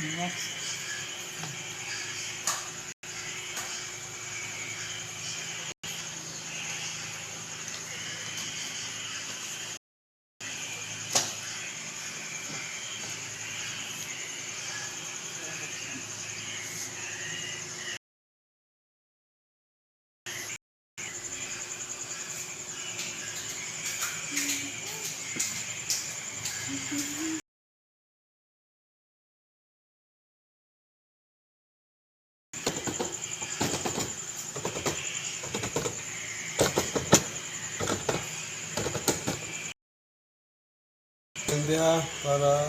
Next. Hindi para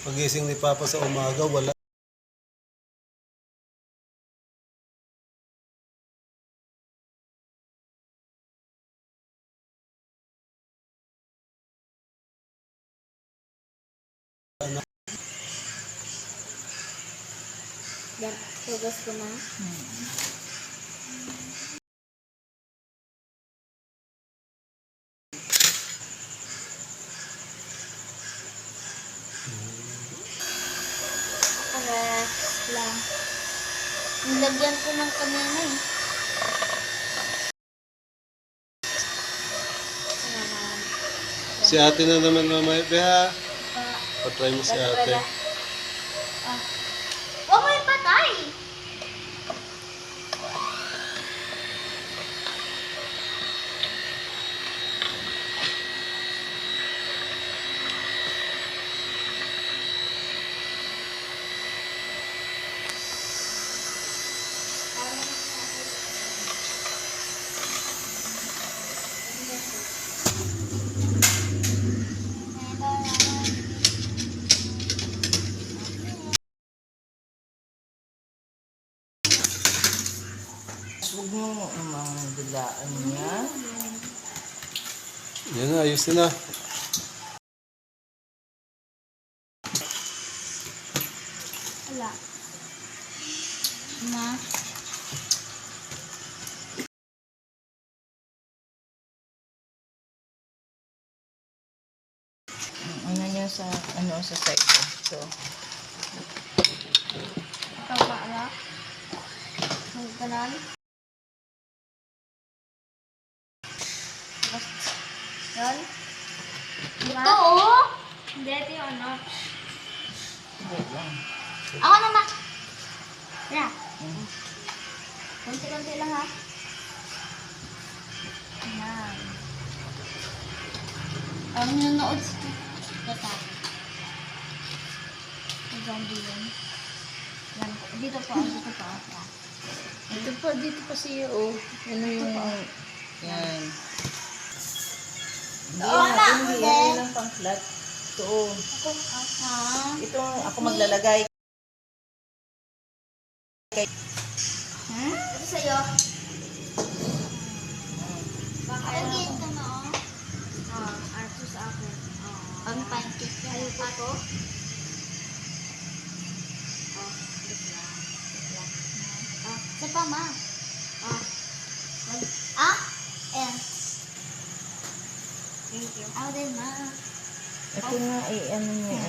pagising ni Papa sa umaga, wala. Yan, tugas ko na. Relax lang. Nilagyan ko ng kanina eh. Si ate na naman mamaya. Beha, patry mo si ate. Huwag mo ipatay! Huwag mo namang dilaan niya. Yan na, ayos na. Wala. Ma. Ano niya sa side ko. So, Tawa na. Ganon. Yan. Ito oh! Hindi, ito yung ano. wait lang. Ako naman. Yan. Kunti-kunti lang ha. Yan. Ang nanonood sa data. Ang zombie yun. Yan. Dito po. Dito po. Dito pa siya, oh. Ano yung, yan. Hindi, yan lang pang flat. Ito, oh. Ako, Ito, ako maglalagay. Ito sa'yo. Baka ito na oh. Ito sa akin. Ang pancake niya. Ayaw pa to. Sa pa, ma. And. Thank you. Ako din, ma. Ito nga, ano niya.